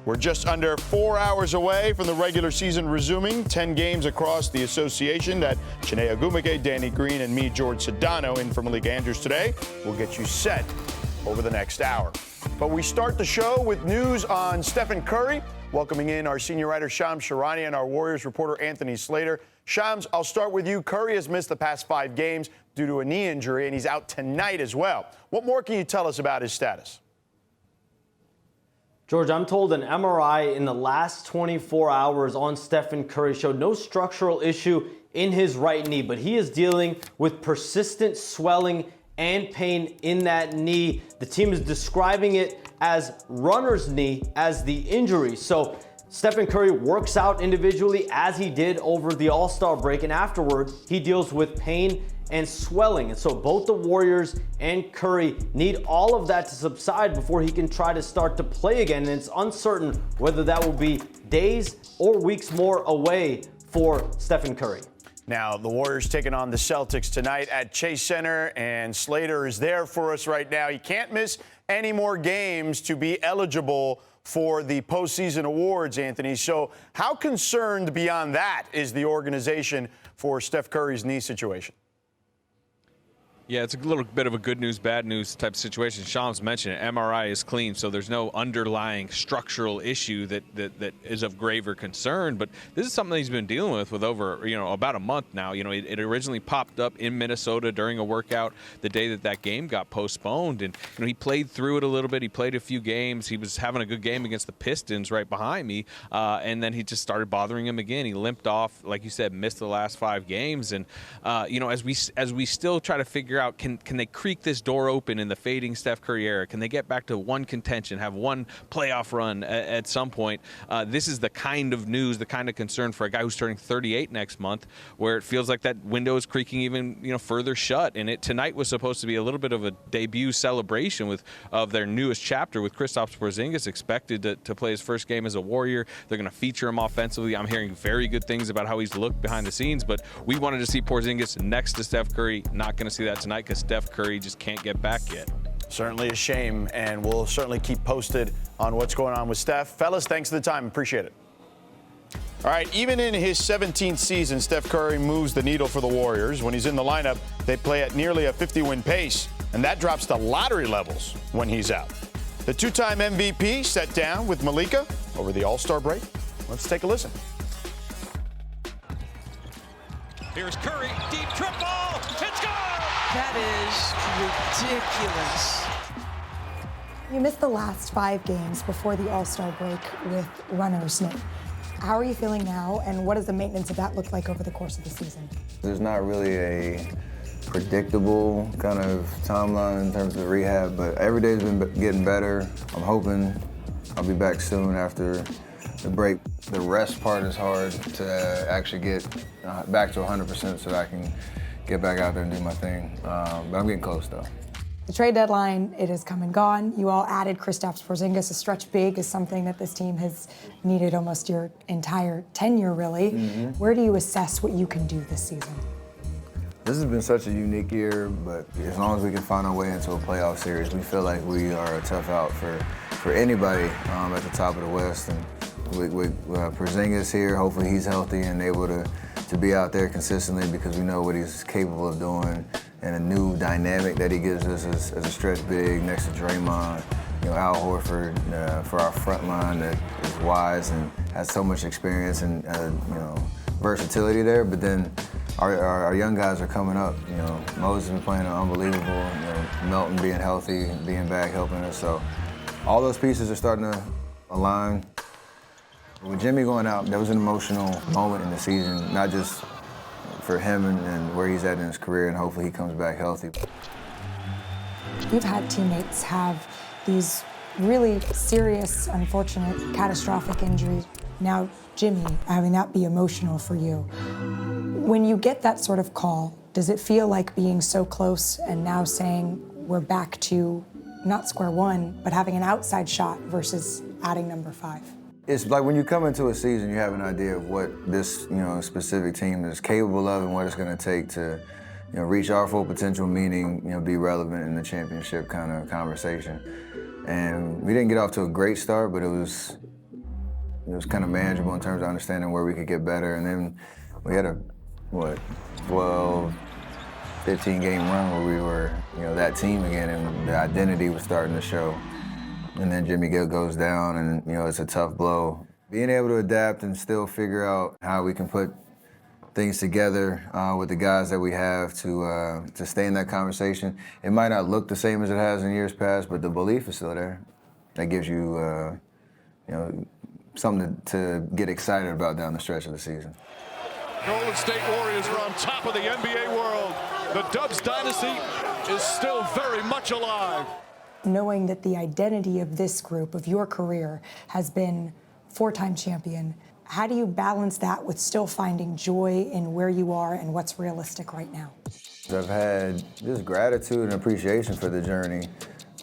We're just under 4 hours away from the regular season resuming. 10 games across the association. That Chiney, Ogwumike, Danny Green, and me, Jorge Sedano, in for Malika Andrews today. We'll get you set over the next hour. But we start the show with news on Stephen Curry, welcoming in our senior writer Shams Charania and our Warriors reporter Anthony Slater. Shams, I'll start with you. Curry has missed the past 5 games due to a knee injury, and he's out tonight as well. What more can you tell us about his status? George, I'm told an MRI in the last 24 hours on Stephen Curry showed no structural issue in his right knee, but he is dealing with persistent swelling and pain in that knee. The team is describing it as runner's knee as the injury. So Stephen Curry works out individually as he did over the All-Star break, and afterward he deals with pain and swelling. And so both the Warriors and Curry need all of that to subside before he can try to start to play again. And it's uncertain whether that will be days or weeks more away for Stephen Curry. Now, the Warriors taking on the Celtics tonight at Chase Center, and Slater is there for us right now. He can't miss any more games to be eligible for the postseason awards, Anthony. So how concerned beyond that is the organization for Steph Curry's knee situation? Yeah, it's a little bit of a good news, bad news type of situation. Shams mentioned it. MRI is clean, so there's no underlying structural issue that is of graver concern. But this is something that he's been dealing with over, about a month now. It originally popped up in Minnesota during a workout the day that game got postponed. And, he played through it a little bit. He played a few games. He was having a good game against the Pistons right behind me. And then he just started bothering him again. He limped off, like you said, missed the last 5 games. And, as we still try to figure out, can they creak this door open in the fading Steph Curry era? Can they get back to one contention, have one playoff run at some point? This is the kind of news, the kind of concern for a guy who's turning 38 next month, where it feels like that window is creaking even further shut. And tonight was supposed to be a little bit of a debut celebration of their newest chapter, with Kristaps Porzingis expected to play his first game as a Warrior. They're going to feature him offensively. I'm hearing very good things about how he's looked behind the scenes, but we wanted to see Porzingis next to Steph Curry. Not going to see that tonight because Steph Curry just can't get back yet. Certainly a shame, and we'll certainly keep posted on what's going on with Steph. Fellas, thanks for the time. Appreciate it. All right, even in his 17th season, Steph Curry moves the needle for the Warriors. When he's in the lineup, they play at nearly a 50-win pace, and that drops to lottery levels when he's out. The 2-time MVP sat down with Malika over the All-Star break. Let's take a listen. Here's Curry, deep triple, it's gone! That is ridiculous. You missed the last 5 games before the All-Star break with runner's knee. How are you feeling now, and what does the maintenance of that look like over the course of the season? There's not really a predictable kind of timeline in terms of rehab, but every day's been getting better. I'm hoping I'll be back soon after the break. The rest part is hard to actually get back to 100% so that I can get back out there and do my thing. But I'm getting close, though. The trade deadline, it has come and gone. You all added Kristaps Porzingis. A stretch big is something that this team has needed almost your entire tenure, really. Mm-hmm. Where do you assess what you can do this season? This has been such a unique year, but as long as we can find our way into a playoff series, we feel like we are a tough out for anybody at the top of the West. And with Porzingis here, hopefully he's healthy and able to be out there consistently, because we know what he's capable of doing, and a new dynamic that he gives us as a stretch big next to Draymond. Al Horford for our front line that is wise and has so much experience and versatility there. But then our young guys are coming up. Moses has been playing unbelievable. Melton being healthy, being back, helping us. So all those pieces are starting to align. With Jimmy going out, that was an emotional moment in the season, not just for him and where he's at in his career, and hopefully he comes back healthy. You've had teammates have these really serious, unfortunate, catastrophic injuries. Now, Jimmy, having that be emotional for you. When you get that sort of call, does it feel like being so close and now saying we're back to not square one, but having an outside shot versus adding number 5? It's like when you come into a season, you have an idea of what this, specific team is capable of and what it's going to take to, reach our full potential, meaning, be relevant in the championship kind of conversation. And we didn't get off to a great start, but it was it was kind of manageable in terms of understanding where we could get better. And then we had a, 12, 15-game run where we were, that team again, and the identity was starting to show. And then Jimmy Gill goes down, and, it's a tough blow. Being able to adapt and still figure out how we can put things together with the guys that we have to stay in that conversation. It might not look the same as it has in years past, but the belief is still there. That gives you, something to get excited about down the stretch of the season. Golden State Warriors are on top of the NBA world. The Dubs dynasty is still very much alive. Knowing that the identity of this group, of your career, has been four-time champion, how do you balance that with still finding joy in where you are and what's realistic right now? I've had just gratitude and appreciation for the journey,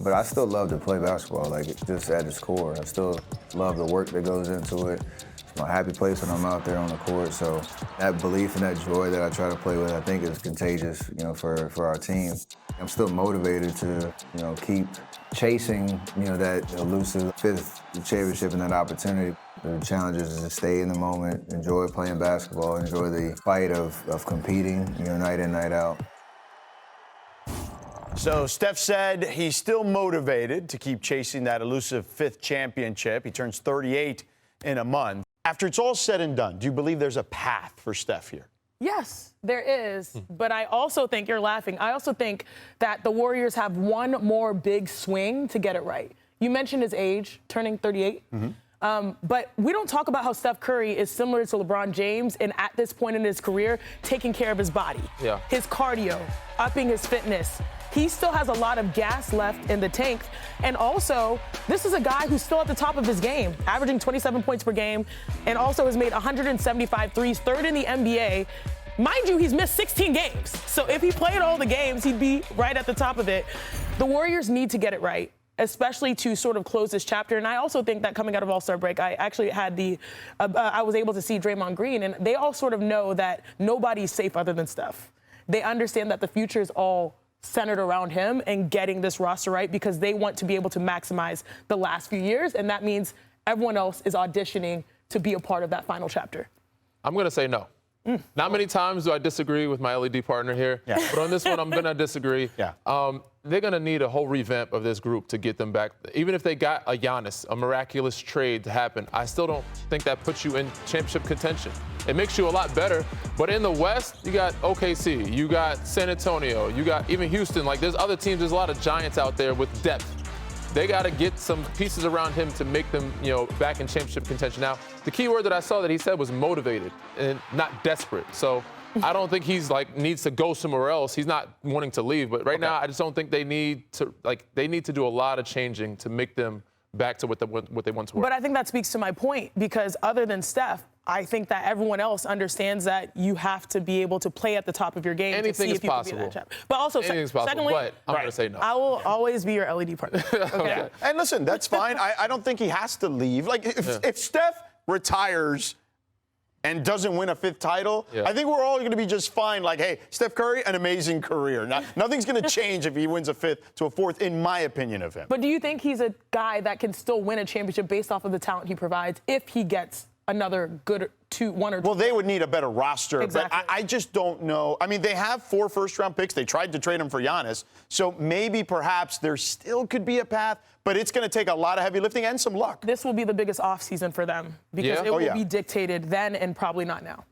but I still love to play basketball, just at its core. I still love the work that goes into it. It's my happy place when I'm out there on the court, so that belief and that joy that I try to play with, I think is contagious, for our team. I'm still motivated to, keep chasing, that elusive fifth championship and that opportunity. The challenge is to stay in the moment, enjoy playing basketball, enjoy the fight of competing, night in, night out. So Steph said he's still motivated to keep chasing that elusive fifth championship. He turns 38 in a month. After it's all said and done, do you believe there's a path for Steph here? Yes, there is. But I also think, you're laughing, I also think that the Warriors have one more big swing to get it right. You mentioned his age, turning 38. But we don't talk about how Steph Curry is similar to LeBron James and at this point in his career, taking care of his body, his cardio, upping his fitness. He still has a lot of gas left in the tank. And also, this is a guy who's still at the top of his game, averaging 27 points per game, and also has made 175 threes, third in the NBA. Mind you, he's missed 16 games. So if he played all the games, he'd be right at the top of it. The Warriors need to get it right, especially to sort of close this chapter. And I also think that coming out of All-Star break, I actually had I was able to see Draymond Green, and they all sort of know that nobody's safe other than Steph. They understand that the future is all centered around him and getting this roster right because they want to be able to maximize the last few years, and that means everyone else is auditioning to be a part of that final chapter. I'm going to say no. Not many times do I disagree with my LED partner here, but on this one, I'm going to disagree. They're going to need a whole revamp of this group to get them back. Even if they got a Giannis, a miraculous trade to happen, I still don't think that puts you in championship contention. It makes you a lot better, but in the West, you got OKC, you got San Antonio, you got even Houston. There's other teams, there's a lot of giants out there with depth. They got to get some pieces around him to make them, back in championship contention. Now, the key word that I saw that he said was motivated and not desperate. So I don't think he's needs to go somewhere else. He's not wanting to leave. But right now, I just don't think they need to do a lot of changing to make them back to what they once were. But I think that speaks to my point because other than Steph, I think that everyone else understands that you have to be able to play at the top of your game to see if you can be that champ. But also, anything's possible, secondly, but I'm going to say no. I will always be your LED partner. Okay. And listen, that's fine. I don't think he has to leave. If Steph retires and doesn't win a fifth title, I think we're all going to be just fine. Hey, Steph Curry, an amazing career. Nothing's going to change if he wins a fifth to a fourth, in my opinion of him. But do you think he's a guy that can still win a championship based off of the talent he provides if he gets another good one or two? Well, they would need a better roster. Exactly. But I just don't know. I mean, they have 4 first-round picks. They tried to trade them for Giannis. So maybe perhaps there still could be a path, but it's going to take a lot of heavy lifting and some luck. This will be the biggest offseason for them because it will be dictated then and probably not now.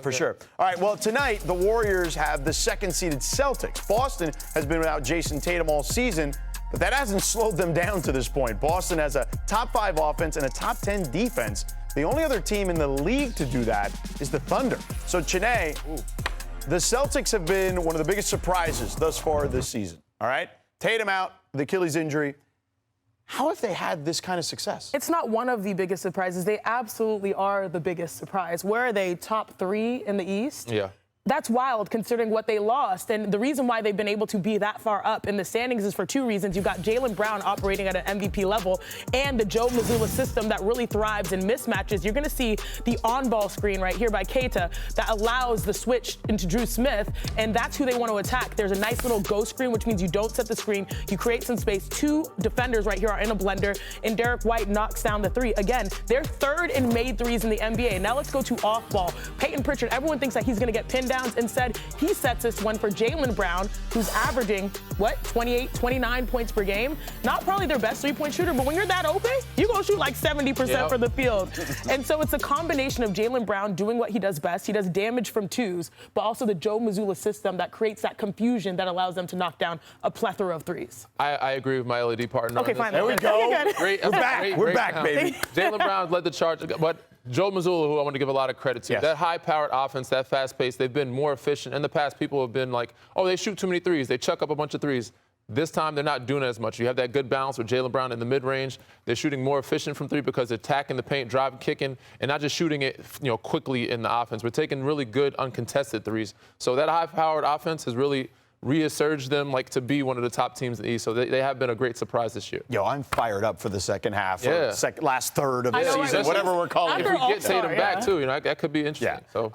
For sure. All right, well, tonight the Warriors have the second-seeded Celtics. Boston has been without Jayson Tatum all season, but that hasn't slowed them down to this point. Boston has a top 5 offense and a top 10 defense. The only other team in the league to do that is the Thunder. So, Chiney, the Celtics have been one of the biggest surprises thus far this season. All right? Tatum out, the Achilles injury. How have they had this kind of success? It's not one of the biggest surprises. They absolutely are the biggest surprise. Where are they? Top 3 in the East? Yeah. That's wild considering what they lost. And the reason why they've been able to be that far up in the standings is for two reasons. You've got Jaylen Brown operating at an MVP level and the Joe Mazzulla system that really thrives in mismatches. You're going to see the on-ball screen right here by Keita that allows the switch into Drew Smith, and that's who they want to attack. There's a nice little go screen, which means you don't set the screen. You create some space. Two defenders right here are in a blender, and Derek White knocks down the three. Again, they're third in made threes in the NBA. Now let's go to off-ball. Peyton Pritchard, everyone thinks that he's going to get pinned downs. Instead, he sets this one for Jaylen Brown, who's averaging, 28, 29 points per game. Not probably their best three-point shooter, but when you're that open, you're going to shoot like 70% from the field. And so it's a combination of Jaylen Brown doing what he does best. He does damage from twos, but also the Joe Mazzulla system that creates that confusion that allows them to knock down a plethora of threes. I agree with my LED partner. Okay, fine. There we go. Great, We're back. We're back, baby. Jaylen Brown led the charge, but Joe Mazzulla, who I want to give a lot of credit to, that high-powered offense, that fast pace, they've been more efficient. In the past, people have been like, oh, they shoot too many threes. They chuck up a bunch of threes. This time, they're not doing it as much. You have that good balance with Jaylen Brown in the mid-range. They're shooting more efficient from three because they're attacking the paint, driving, kicking, and not just shooting it, quickly in the offense. We're taking really good uncontested threes. So that high-powered offense has really resurged them to be one of the top teams in the East. So they have been a great surprise this year. Yo, I'm fired up for the second half, or last third of the season, right? whatever we're calling it. If we get Tatum back, too, that could be interesting. Yeah. So